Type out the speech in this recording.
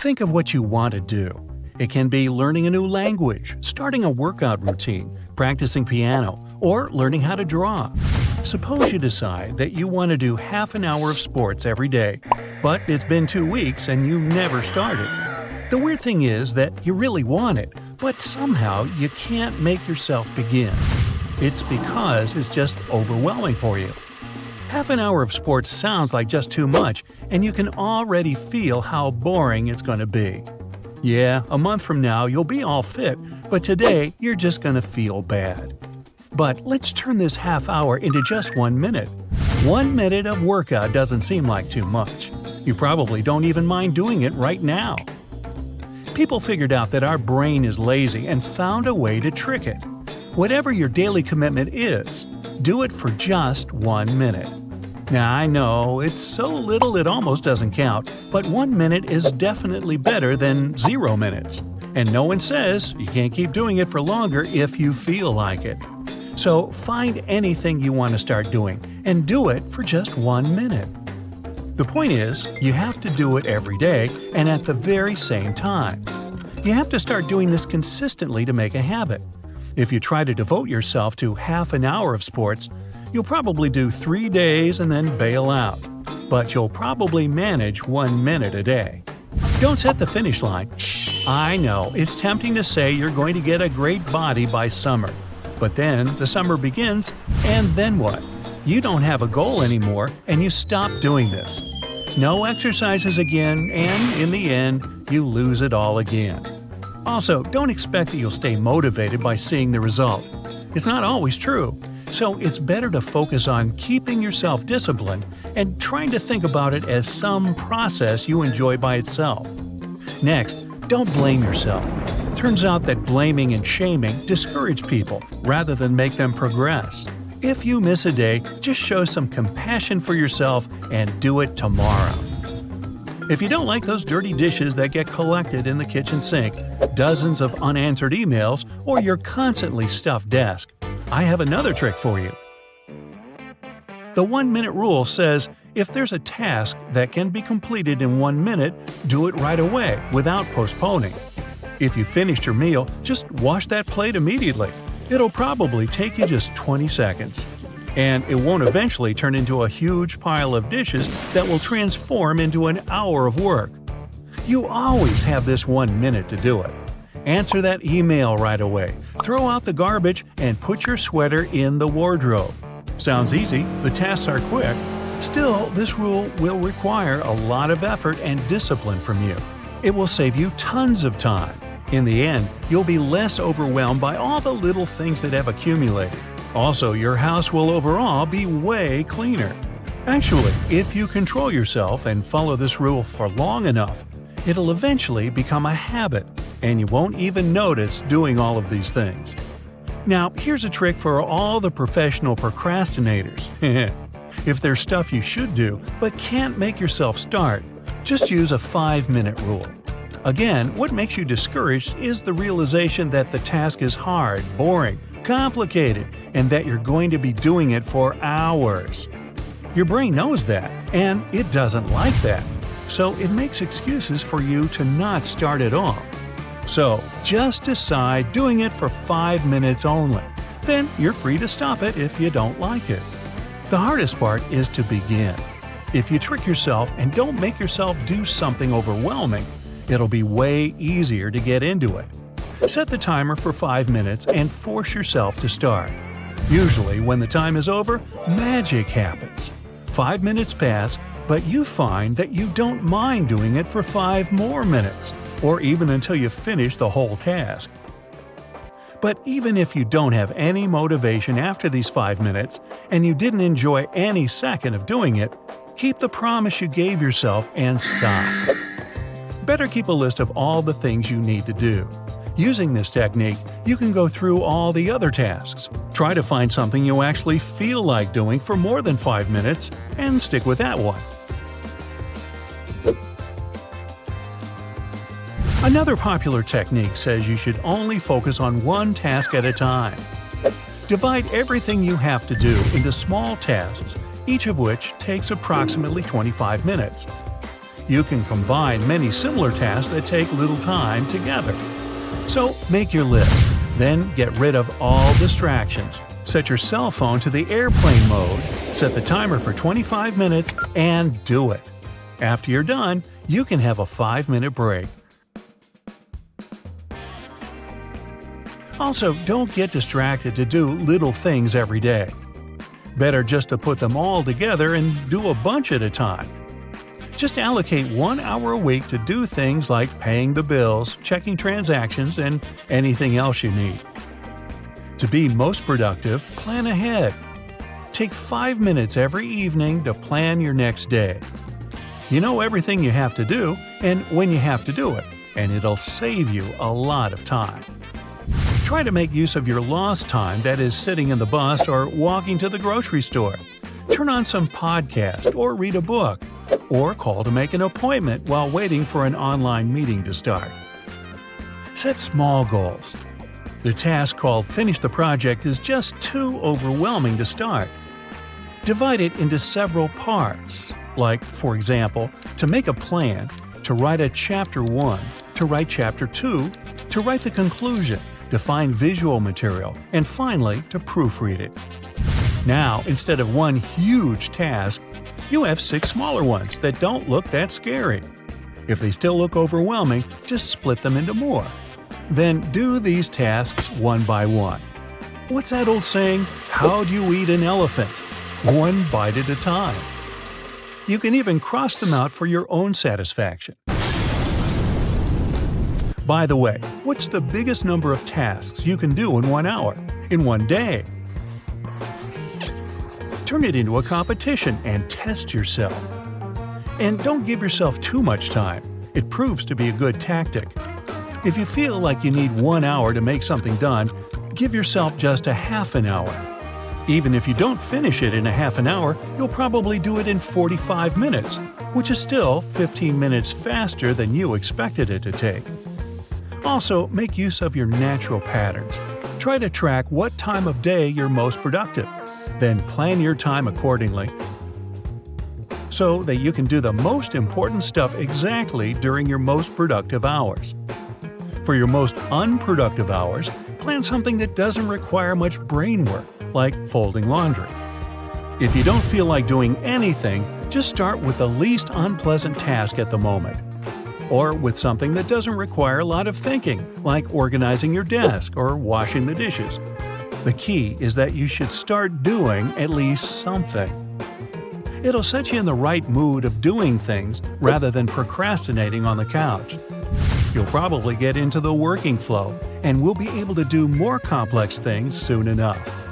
Think of what you want to do. It can be learning a new language, starting a workout routine, practicing piano, or learning how to draw. Suppose you decide that you want to do half an hour of sports every day, but it's been 2 weeks and you never started. The weird thing is that you really want it, but somehow you can't make yourself begin. It's because it's just overwhelming for you. Half an hour of sports sounds like just too much, and you can already feel how boring it's going to be. Yeah, a month from now you'll be all fit, but today you're just going to feel bad. But let's turn this half hour into just 1 minute. 1 minute of workout doesn't seem like too much. You probably don't even mind doing it right now. People figured out that our brain is lazy and found a way to trick it. Whatever your daily commitment is, do it for just 1 minute. Now, I know it's so little it almost doesn't count, but 1 minute is definitely better than 0 minutes. And no one says you can't keep doing it for longer if you feel like it. So find anything you want to start doing and do it for just 1 minute. The point is, you have to do it every day and at the very same time. You have to start doing this consistently to make a habit. If you try to devote yourself to half an hour of sports, you'll probably do 3 days and then bail out. But you'll probably manage 1 minute a day. Don't set the finish line. I know, it's tempting to say you're going to get a great body by summer. But then the summer begins, and then what? You don't have a goal anymore, and you stop doing this. No exercises again, and in the end, you lose it all again. Also, don't expect that you'll stay motivated by seeing the result. It's not always true. So it's better to focus on keeping yourself disciplined and trying to think about it as some process you enjoy by itself. Next, don't blame yourself. Turns out that blaming and shaming discourage people rather than make them progress. If you miss a day, just show some compassion for yourself and do it tomorrow. If you don't like those dirty dishes that get collected in the kitchen sink, dozens of unanswered emails, or your constantly stuffed desk, I have another trick for you. The 1 minute rule says if there's a task that can be completed in 1 minute, do it right away without postponing. If you finished your meal, just wash that plate immediately. It'll probably take you just 20 seconds. And it won't eventually turn into a huge pile of dishes that will transform into an hour of work. You always have this 1 minute to do it. Answer that email right away, throw out the garbage, and put your sweater in the wardrobe. Sounds easy, the tasks are quick. Still, this rule will require a lot of effort and discipline from you. It will save you tons of time. In the end, you'll be less overwhelmed by all the little things that have accumulated. Also, your house will overall be way cleaner. Actually, if you control yourself and follow this rule for long enough, it'll eventually become a habit, and you won't even notice doing all of these things. Now, here's a trick for all the professional procrastinators. If there's stuff you should do but can't make yourself start, just use a 5-minute rule. Again, what makes you discouraged is the realization that the task is hard, boring, complicated, and that you're going to be doing it for hours. Your brain knows that, and it doesn't like that. So it makes excuses for you to not start at all. So just decide doing it for 5 minutes only. Then you're free to stop it if you don't like it. The hardest part is to begin. If you trick yourself and don't make yourself do something overwhelming, it'll be way easier to get into it. Set the timer for 5 minutes and force yourself to start. Usually, when the time is over, magic happens. 5 minutes pass, but you find that you don't mind doing it for 5 more minutes, or even until you finish the whole task. But even if you don't have any motivation after these 5 minutes, and you didn't enjoy any second of doing it, keep the promise you gave yourself and stop. Better keep a list of all the things you need to do. Using this technique, you can go through all the other tasks. Try to find something you actually feel like doing for more than 5 minutes, and stick with that one. Another popular technique says you should only focus on one task at a time. Divide everything you have to do into small tasks, each of which takes approximately 25 minutes. You can combine many similar tasks that take little time together. So make your list, then get rid of all distractions. Set your cell phone to the airplane mode, set the timer for 25 minutes, and do it. After you're done, you can have a 5-minute break. Also, don't get distracted to do little things every day. Better just to put them all together and do a bunch at a time. Just allocate 1 hour a week to do things like paying the bills, checking transactions, and anything else you need. To be most productive, plan ahead. Take 5 minutes every evening to plan your next day. You know everything you have to do and when you have to do it, and it'll save you a lot of time. Try to make use of your lost time, that is sitting in the bus or walking to the grocery store. Turn on some podcast or read a book, or call to make an appointment while waiting for an online meeting to start. Set small goals. The task called Finish the Project is just too overwhelming to start. Divide it into several parts, like, for example, to make a plan, to write a Chapter 1, to write Chapter 2, to write the conclusion, to find visual material, and finally, to proofread it. Now, instead of one huge task, you have 6 smaller ones that don't look that scary. If they still look overwhelming, just split them into more. Then do these tasks one by one. What's that old saying? How do you eat an elephant? One bite at a time. You can even cross them out for your own satisfaction. By the way, what's the biggest number of tasks you can do in 1 hour, in one day? Turn it into a competition and test yourself. And don't give yourself too much time. It proves to be a good tactic. If you feel like you need 1 hour to make something done, give yourself just a half an hour. Even if you don't finish it in a half an hour, you'll probably do it in 45 minutes, which is still 15 minutes faster than you expected it to take. Also, make use of your natural patterns. Try to track what time of day you're most productive. Then plan your time accordingly so that you can do the most important stuff exactly during your most productive hours. For your most unproductive hours, plan something that doesn't require much brain work, like folding laundry. If you don't feel like doing anything, just start with the least unpleasant task at the moment. Or with something that doesn't require a lot of thinking, like organizing your desk or washing the dishes. The key is that you should start doing at least something. It'll set you in the right mood of doing things rather than procrastinating on the couch. You'll probably get into the working flow and will be able to do more complex things soon enough.